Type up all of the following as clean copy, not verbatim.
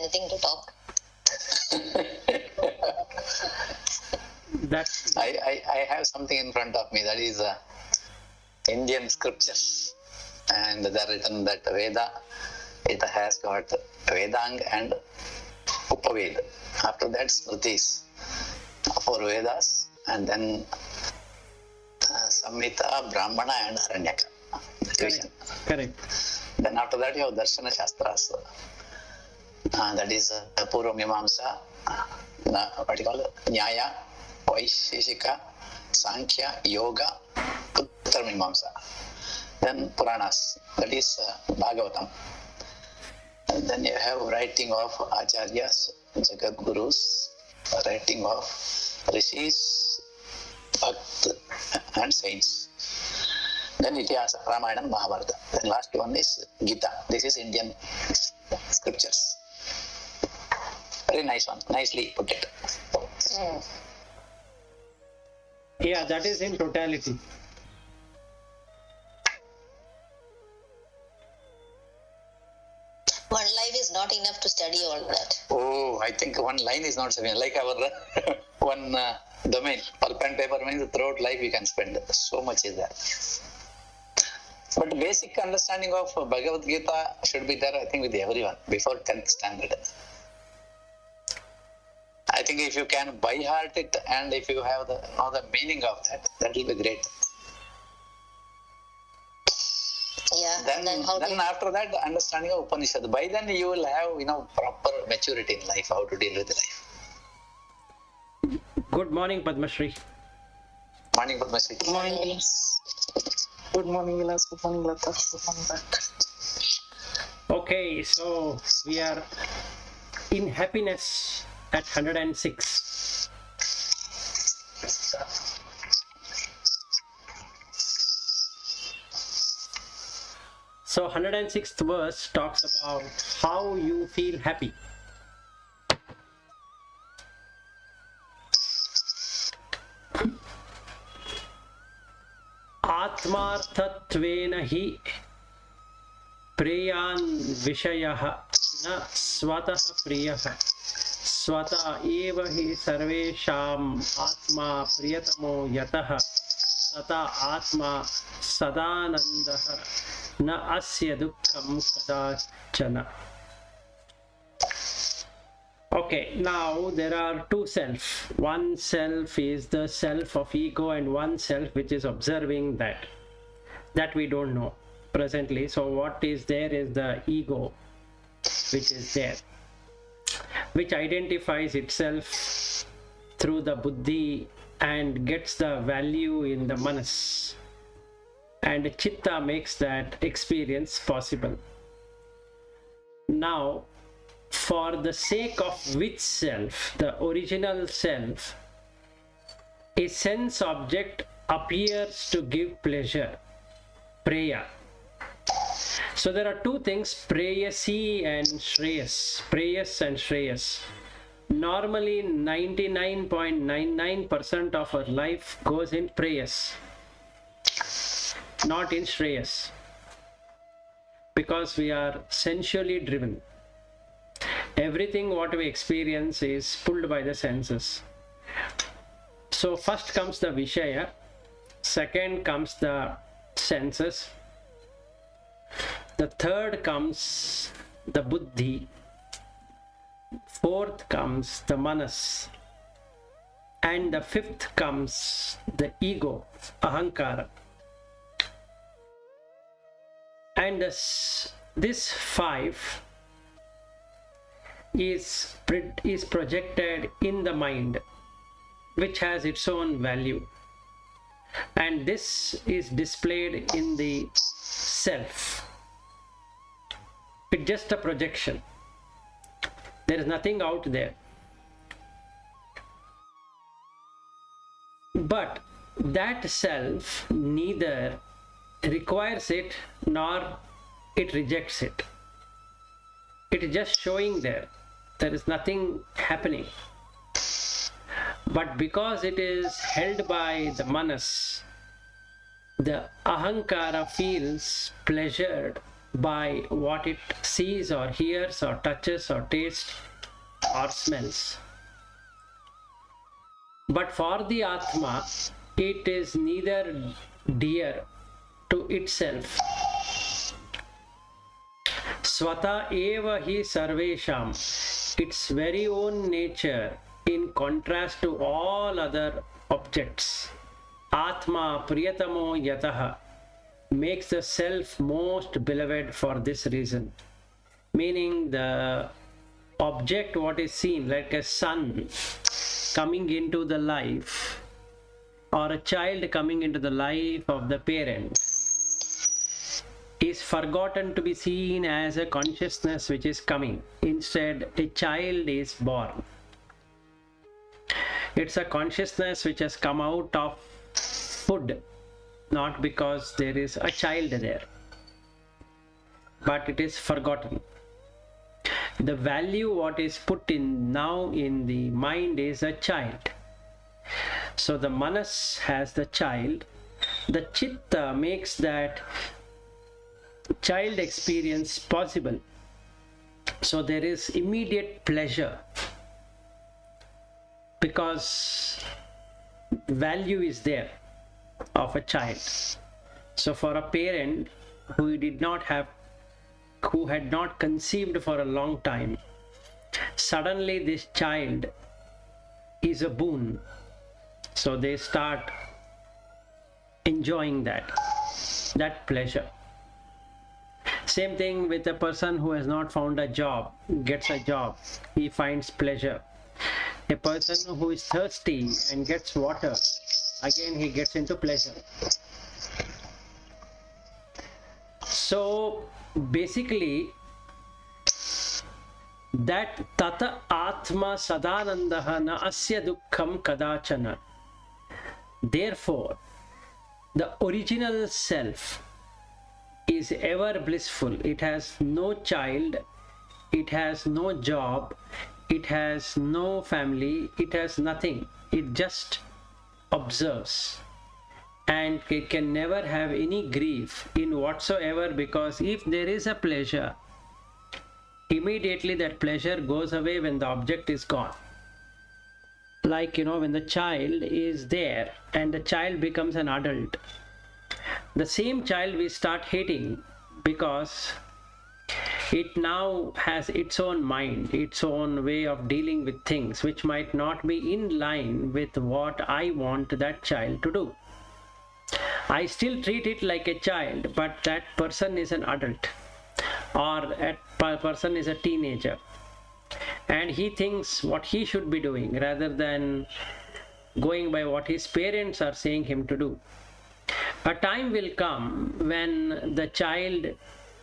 anything to talk? I have something in front of me, that is Indian scriptures, and they are written that Veda, it has got Vedang and Upaved. After that, Smritis, 4 Vedas, and then Samhita, Brahmana and Aranyaka. Correct. Then after that you have Darshana Shastras. That is Purva Mimamsa, what you call it? Nyaya, Vaisheshika, Sankhya, Yoga, Uttar Mimamsa. Then Puranas, that is Bhagavatam. And then you have writing of Acharyas, Jagat Gurus, writing of Rishis, Bhakt and saints. Then Itihasa, Ramayana and Mahabharata. Then last one is Gita. This is Indian scriptures. Very nice one. Nicely put it. Yeah, that is in totality. One life is not enough to study all that. Oh, I think one line is not sufficient. Like our one domain, pulp and paper means throughout life we can spend. So much is there. But basic understanding of Bhagavad Gita should be there, I think, with everyone before 10th standard. I think if you can by heart it and if you have the meaning of that, that will be great. Yeah. Then after that, the understanding of Upanishad. By then you will have proper maturity in life, how to deal with life. Good morning, Padmashri. Morning, Padmashri. Good morning. Good morning, Vilas. Good morning, Lata. Good morning, back. Okay, so we are in happiness at 106. So 106th verse talks about how you feel happy. आत्मार्थत्वेन हि प्रेयान् विषयः न स्वतः प्रियः स्वतः एव हि सर्वेषाम् आत्मा प्रियतमो यतः तथा आत्मा सदानन्दः न अस्य दुःखं कदाचन. Okay, now there are two self. One self is the self of ego and one self which is observing that we don't know presently. So what is there is the ego which is there, which identifies itself through the buddhi and gets the value in the manas, and chitta makes that experience possible. Now, for the sake of which self, the original self, a sense object appears to give pleasure, preya. So there are two things, preyasi and shreyas, preyas and shreyas. Normally 99.99% of our life goes in preyas, not in shreyas, because we are sensually driven. Everything what we experience is pulled by the senses. So first comes the Vishaya, second comes the senses, the third comes the Buddhi, fourth comes the Manas, and the fifth comes the ego, Ahankara. And this five is projected in the mind, which has its own value, and this is displayed in the self. It's just a projection. There is nothing out there, but that self neither requires it nor it rejects it. It is just showing there. There is nothing happening. But because it is held by the manas, the ahankara feels pleasured by what it sees or hears or touches or tastes or smells. But for the Atma, it is neither dear to itself. Svata eva hi sarvesham, its very own nature in contrast to all other objects. Atma priyatamo yataha, makes the self most beloved for this reason. Meaning the object what is seen, like a son coming into the life or a child coming into the life of the parent, is forgotten to be seen as a consciousness which is coming. Instead, a child is born. It's a consciousness which has come out of food, not because there is a child there, but it is forgotten. The value what is put in now in the mind is a child. So the manas has the child. The chitta makes that child experience possible. So there is immediate pleasure because value is there of a child. So for a parent who had not conceived for a long time, suddenly this child is a boon. So they start enjoying that pleasure. Same thing with a person who has not found a job, gets a job, he finds pleasure. A person who is thirsty and gets water, again he gets into pleasure. So basically, that tata atma sadanandaha na asya dukkham kadachana. Therefore, the original self is ever blissful. It has no child, it has no job, it has no family, it has nothing. It just observes. And it can never have any grief in whatsoever, because if there is a pleasure, immediately that pleasure goes away when the object is gone. Like, when the child is there and the child becomes an adult, the same child we start hating because it now has its own mind, its own way of dealing with things, which might not be in line with what I want that child to do. I still treat it like a child, but that person is an adult, or that person is a teenager, and he thinks what he should be doing rather than going by what his parents are saying him to do. A time will come when the child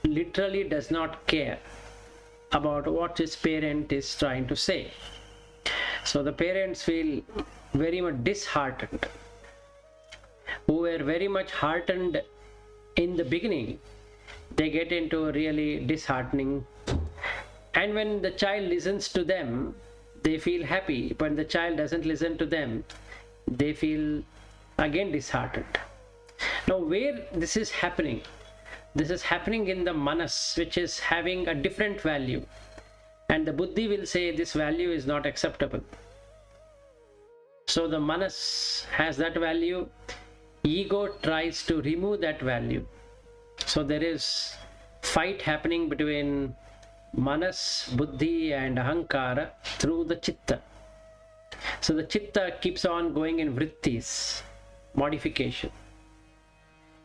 literally does not care about what his parent is trying to say. So the parents feel very much disheartened. Who were very much heartened in the beginning, they get into really disheartening. And when the child listens to them, they feel happy. When the child doesn't listen to them, they feel again disheartened. Now, where this is happening? This is happening in the manas, which is having a different value. And the buddhi will say this value is not acceptable. So the manas has that value. Ego tries to remove that value. So there is fight happening between manas, buddhi and ahankara through the chitta. So the chitta keeps on going in vrittis, modification,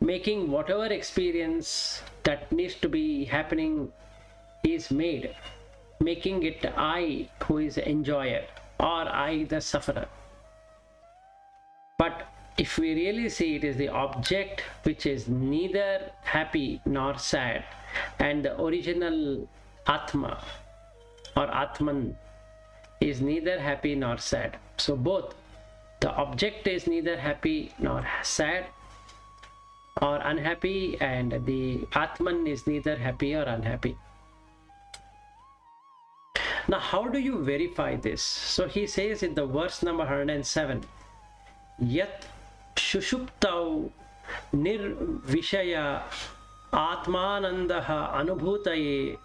making whatever experience that needs to be happening is made, making it I who is the enjoyer or I the sufferer. But if we really see, it is the object which is neither happy nor sad, and the original Atma or Atman is neither happy nor sad. So both, the object is neither happy nor sad or unhappy, and the Atman is neither happy or unhappy. Now, how do you verify this? So he says in the verse number 107, Yat Shushuptau Nirvishaya आत्मानन्दः अनुभूतये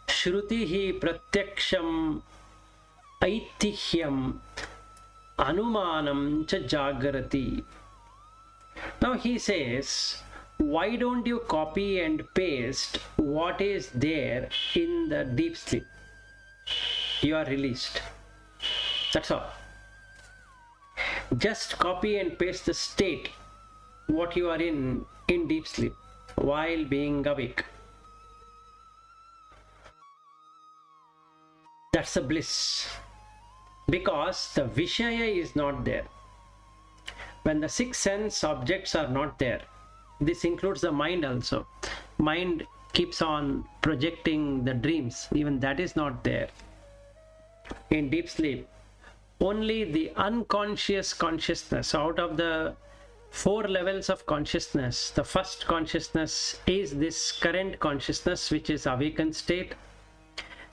श्रुतिः प्रत्यक्षम् ऐतिह्यम् अनुमानं च जागरति. Now he says, why don't you copy and paste what is there in the deep sleep? You are released. That's all. Just copy and paste the state what you are in deep sleep while being awake. That's a bliss, because the Vishaya is not there. When the six sense objects are not there, this includes the mind also. Mind keeps on projecting the dreams, even that is not there. In deep sleep, only the unconscious consciousness, out of the 4 levels of consciousness, the first consciousness is this current consciousness, which is awakened state.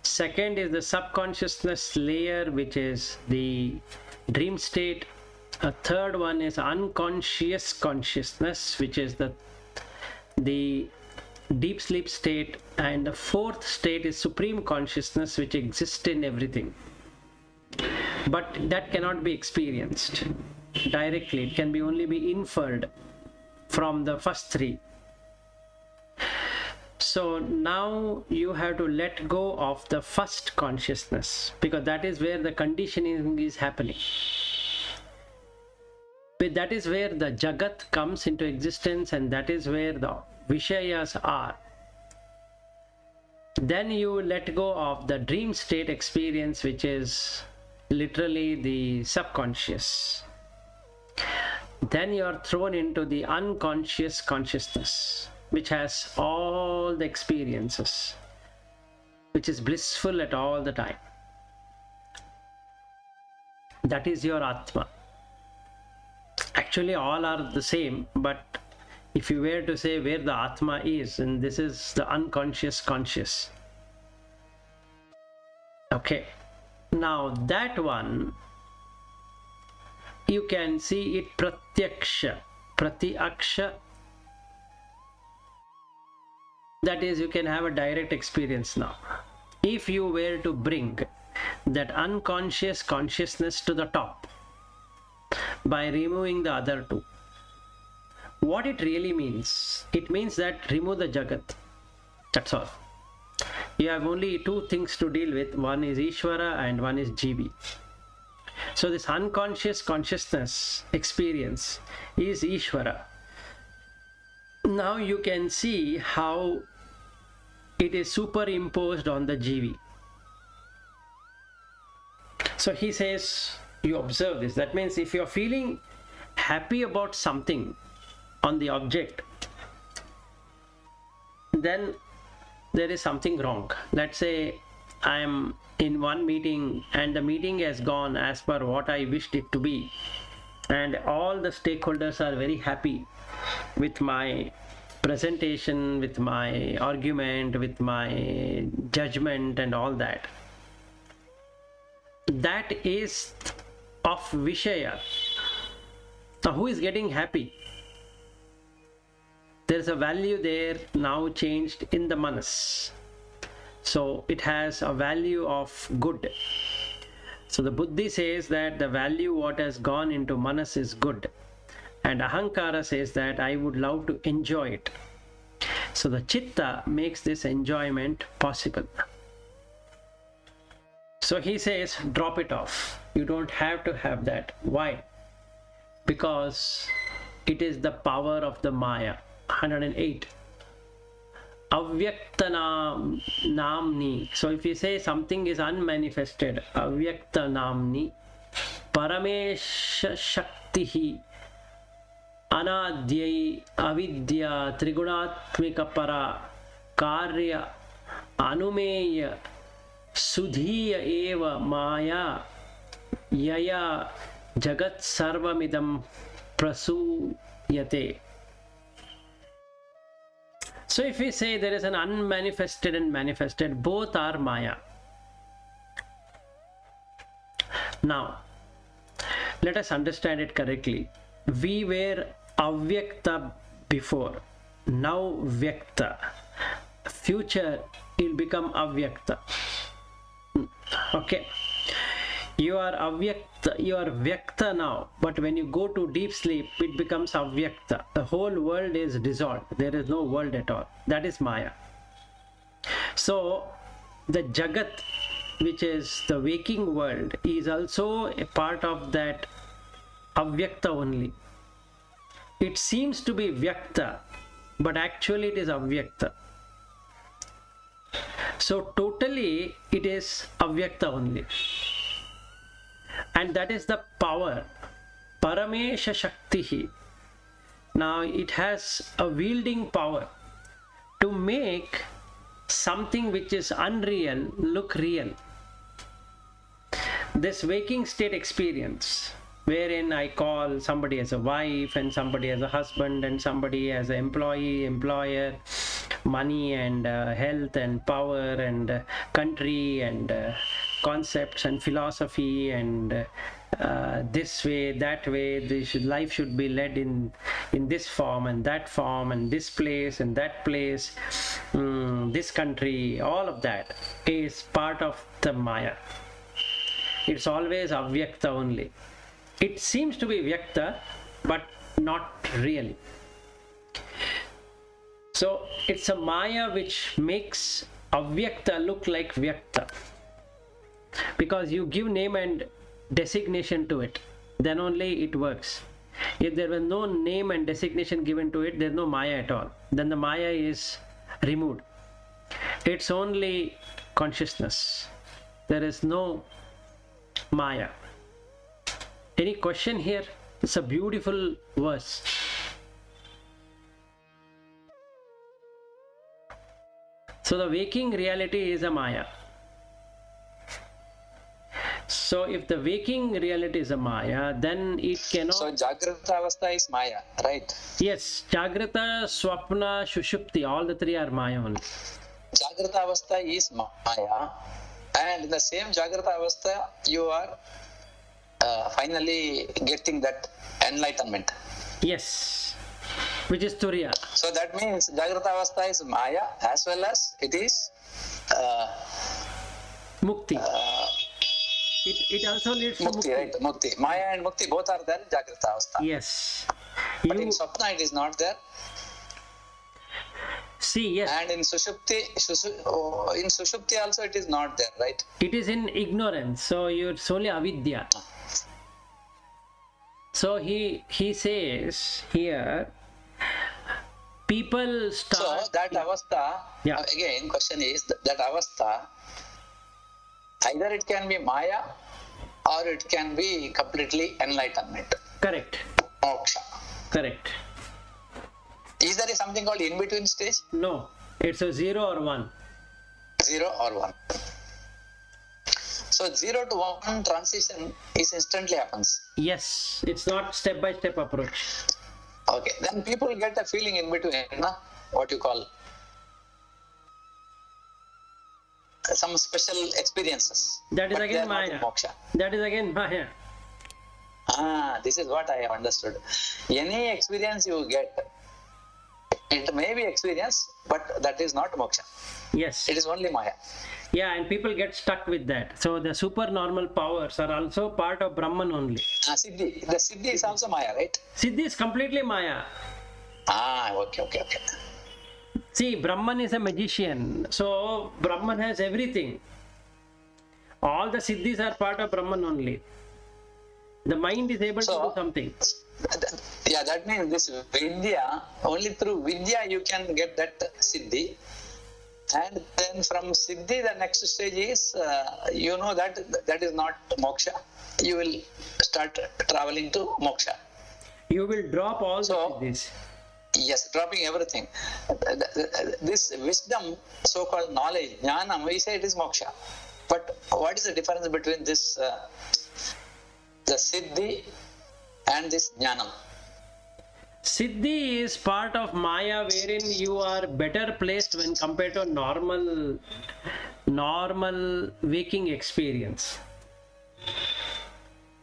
Second is the subconsciousness layer, which is the dream state. A third one is unconscious consciousness, which is the deep sleep state. And the fourth state is supreme consciousness, which exists in everything. But that cannot be experienced directly. It can only be inferred from the first 3. So now you have to let go of the first consciousness, because that is where the conditioning is happening. But that is where the Jagat comes into existence, and that is where the Vishayas are. Then you let go of the dream state experience, which is literally the subconscious. Then you are thrown into the unconscious consciousness, which has all the experiences, which is blissful at all the time. That is your Atma. Actually, all are the same, but if you were to say where the Atma is, and this is the unconscious conscious. Okay, now that one, you can see it pratyaksha, pratyaksha. That is, you can have a direct experience now. If you were to bring that unconscious consciousness to the top by removing the other 2, what it really means, it means that remove the Jagat. That's all. You have only 2 things to deal with. One is Ishvara and one is Jivi. So this unconscious consciousness experience is Ishvara. Now you can see how it is superimposed on the Jivi. So he says, you observe this. That means if you are feeling happy about something on the object, then there is something wrong. Let's say I am in one meeting and the meeting has gone as per what I wished it to be, and all the stakeholders are very happy with my presentation, with my argument, with my judgment and all that. That is of Vishaya. Now who is getting happy? There is a value there now changed in the Manas. So it has a value of good. So the Buddhi says that the value what has gone into Manas is good. And Ahankara says that I would love to enjoy it. So the Chitta makes this enjoyment possible. So he says, drop it off. You don't have to have that. Why? Because it is the power of the Maya. 108. Avyakta namni. So if you say something is unmanifested, avyakta namni, paramesha shaktihi, anadyai avidya trigunatmika para karya anumeya sudhiya eva maya yaya jagat sarvamidam prasuyate. So if we say there is an unmanifested and manifested, both are Maya. Now, let us understand it correctly. We were Avyakta before. now Vyakta. Future will become Avyakta. Okay. You are Avyakta, you are Vyakta now, but when you go to deep sleep, it becomes Avyakta. The whole world is dissolved. There is no world at all. That is Maya. So, the Jagat, which is the waking world, is also a part of that Avyakta only. It seems to be Vyakta, but actually it is Avyakta. So totally it is Avyakta only. And that is the power, Paramesha Shaktihi. Now it has a wielding power to make something which is unreal look real. This waking state experience, wherein I call somebody as a wife and somebody as a husband and somebody as an employee, employer, money and health and power and country and concepts and philosophy and this way, that way, life should be led in this form and that form and this place and that place, this country, all of that is part of the Maya. It's always Avyakta only. It seems to be Vyakta, but not really. So it's a Maya which makes Avyakta look like Vyakta. Because you give name and designation to it, then only it works. If there was no name and designation given to it, there's no Maya at all. Then the Maya is removed. It's only consciousness. There is no Maya. Any question here? It's a beautiful verse. So the waking reality is a Maya. So if the waking reality is a Maya, then it cannot... So Jagrata Avastha is Maya, right? Yes, Jagrata, Swapna, Shushupti, all the three are Maya only. Jagrata Avastha is Maya, and in the same Jagrata Avastha, you are finally getting that enlightenment. Yes, which is Turiya. So that means Jagrata Avastha is Maya as well as it is Mukti. It also leads to Mukti, right? Mukti. Maya and Mukti both are there in Jagrata Avastha. Yes. But in Swapna it is not there. See, yes. And in Sushupti also it is not there, right? It is in ignorance. So it's only avidya. So he says here, people start... So that avastha, Yeah. again question is that avastha, either it can be Maya or it can be completely enlightenment. Correct. Moksha. Correct. Is there something called in-between stage? No, it's a 0 or 1. 0 or 1. So 0 to 1 transition is instantly happens. Yes, it's not step-by-step approach. Okay, then people get a feeling in between, what you call some special experiences. That is But they again are not in Maya. moksha. That is again Maya. This is what I have understood. Any experience you get, it may be experience, but that is not moksha. Yes. It is only Maya. Yeah, and people get stuck with that. So the supernormal powers are also part of Brahman only. Siddhi. The Siddhi is also Maya, right? Siddhi is completely Maya. Okay. See, Brahman is a magician. So Brahman has everything. All the Siddhis are part of Brahman only. The mind is able to do something. Yeah, that means this Vidya, only through Vidya you can get that Siddhi. And then from Siddhi, the next stage is, that is not moksha. You will start traveling to moksha. You will drop all the So, Siddhis. Yes, dropping everything. This wisdom, so-called knowledge, jnanam, we say it is moksha. But what is the difference between this, the Siddhi and this jnanam? Siddhi is part of Maya, wherein you are better placed when compared to normal waking experience.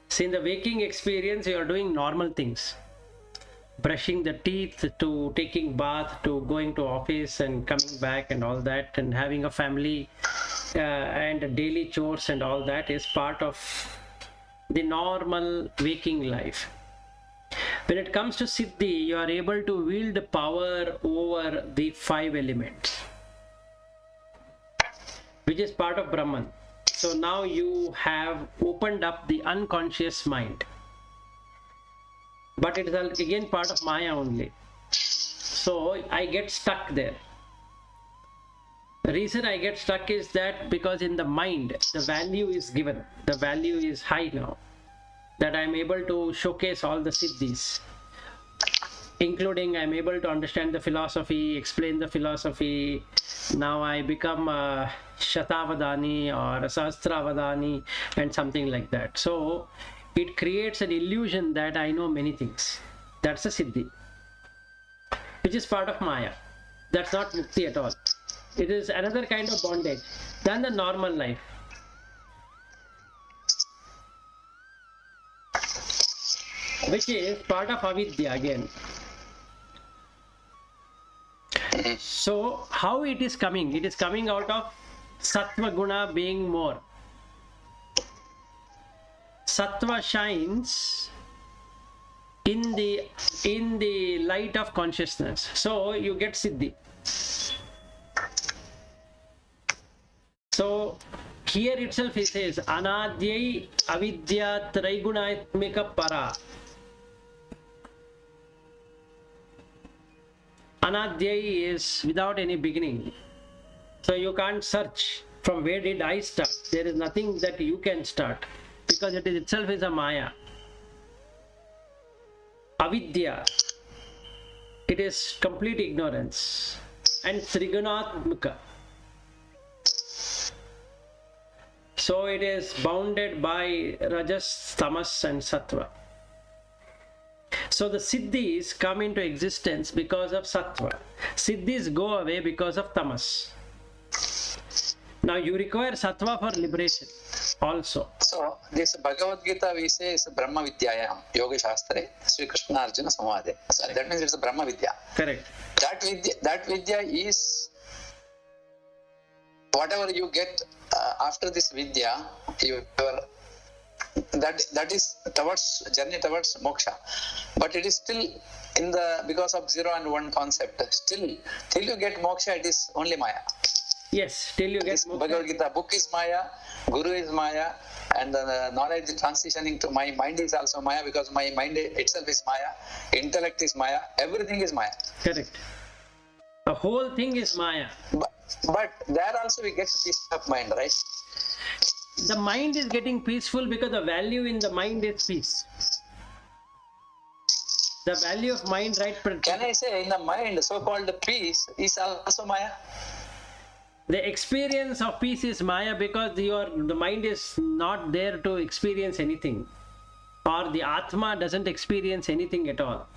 See, in the waking experience, you are doing normal things. brushing the teeth to taking bath to going to office and coming back and all that, and having a family and daily chores and all that is part of the normal waking life. When it comes to Siddhi, you are able to wield power over the 5 elements, which is part of Brahman. So now you have opened up the unconscious mind. But it is again part of Maya only. So I get stuck there. The reason I get stuck is that because in the mind, the value is given. The value is high now. That I am able to showcase all the siddhis, including I am able to understand the philosophy, explain the philosophy. Now I become a Shatavadani or a Sahasravadani and something like that. So it creates an illusion that I know many things. That's a siddhi, which is part of Maya. That's not mukti at all. It is another kind of bondage than the normal life. Which is part of avidya again. So how it is coming? It is coming out of sattva guna being more. Sattva shines in the light of consciousness. So you get siddhi. So here itself he says anadyai avidya traigunaatmika para. Anadyai is without any beginning. So you can't search from where did I start. There is nothing that you can start because it itself is a Maya. Avidya, it is complete ignorance. And Trigunatmika. So it is bounded by Rajas, Tamas and Sattva. So the siddhis come into existence because of sattva. Siddhis go away because of tamas. Now you require sattva for liberation also. So this Bhagavad Gita we say is Brahma Vidyayam, Yoga Shastre, Sri Krishna Arjuna Samvade. So that means it's a Brahma Vidya. Correct. That Vidya is whatever you get after this Vidya, that is towards journey towards moksha, but it is still in the because of 0 and 1 concept. Still, till you get moksha, it is only Maya. Yes, till you get This moksha. Bhagavad Gita book is Maya, Guru is Maya, and the knowledge transitioning to my mind is also Maya because my mind itself is Maya, intellect is Maya, everything is Maya. Correct. The whole thing is Maya. But there also we get peace of mind, right? The mind is getting peaceful because the value in the mind is peace. The value of mind, right? Can I say in the mind, so-called peace is also Maya? The experience of peace is Maya because the mind is not there to experience anything. Or the Atma doesn't experience anything at all.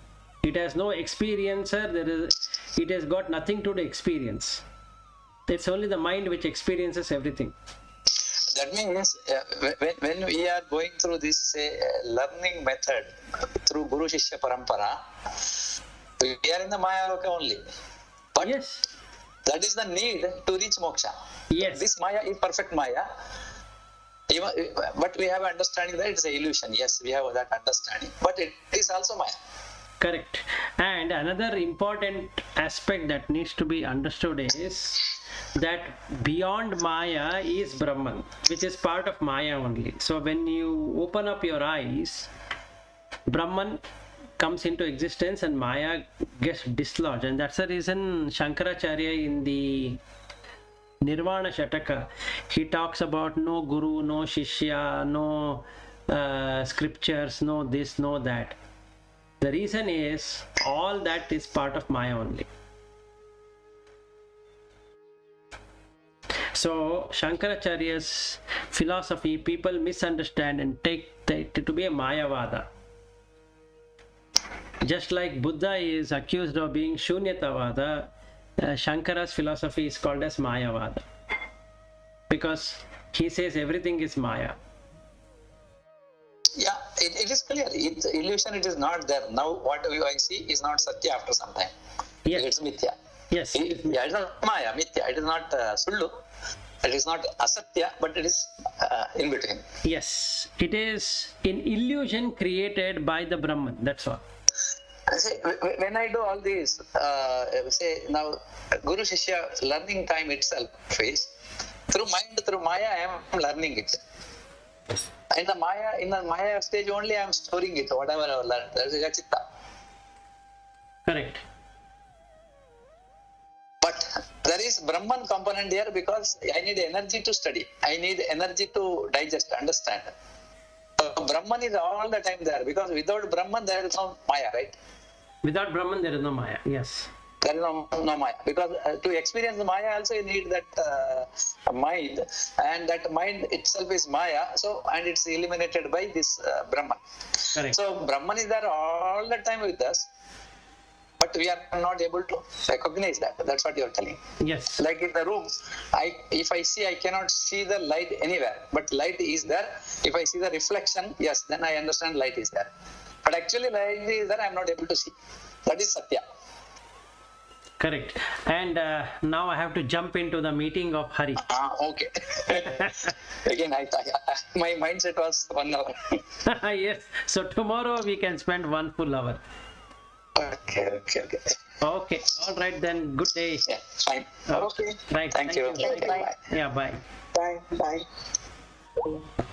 It has no experiencer, it has got nothing to the experience. It's only the mind which experiences everything. That means when we are going through this learning method through Guru Shishya Parampara, we are in the Maya Loka only. But Yes. that is the need to reach moksha. Yes. This Maya is perfect Maya. But we have understanding that it's an illusion. Yes, we have that understanding. But it is also Maya. Correct. And another important aspect that needs to be understood is that beyond Maya is Brahman, which is part of Maya only. So when you open up your eyes, Brahman comes into existence and Maya gets dislodged. And that's the reason Shankaracharya in the Nirvana Shataka, he talks about no Guru, no Shishya, no scriptures, no this, no that. The reason is all that is part of Maya only. So Shankaracharya's philosophy people misunderstand and take it to be a Mayavada. Just like Buddha is accused of being Shunyatavada, Shankara's philosophy is called as Mayavada because he says everything is Maya. Yeah, it is clear. It's illusion. It is not there. Now what I see is not Satya after some time. Yes. It's Mithya. Yes. Yeah, it's not Maya, Mithya. It is not Sullu. It is not Asatya, but it is in between. Yes. It is an illusion created by the Brahman. That's all. Say, when I do all these, say now, Guru Shishya learning time itself is through mind, through Maya, I am learning it. In the Maya stage only, I am storing it, whatever I have learned. That is Chitta. Correct. But there is Brahman component here because I need energy to study. I need energy to digest, understand. So Brahman is all the time there because without Brahman, there is no Maya, right? Without Brahman, there is no Maya. Yes. There is no Maya because to experience the Maya also you need that mind, and that mind itself is Maya. So and it's eliminated by this Brahman. Correct. So Brahman is there all the time with us, but we are not able to recognize that. That's what you are telling. Yes. Like in the room, if I see, I cannot see the light anywhere, but light is there. If I see the reflection, yes, then I understand light is there. But actually light is there, I am not able to see. That is Satya. Correct. And now I have to jump into the meeting of Hari. Okay. Again, my mindset was 1 hour. Yes. So tomorrow we can spend 1 full hour. Okay. Okay. All right then. Good day. Yeah, fine. Okay. Right. Thank you. Bye. Yeah. Bye. Bye. Bye.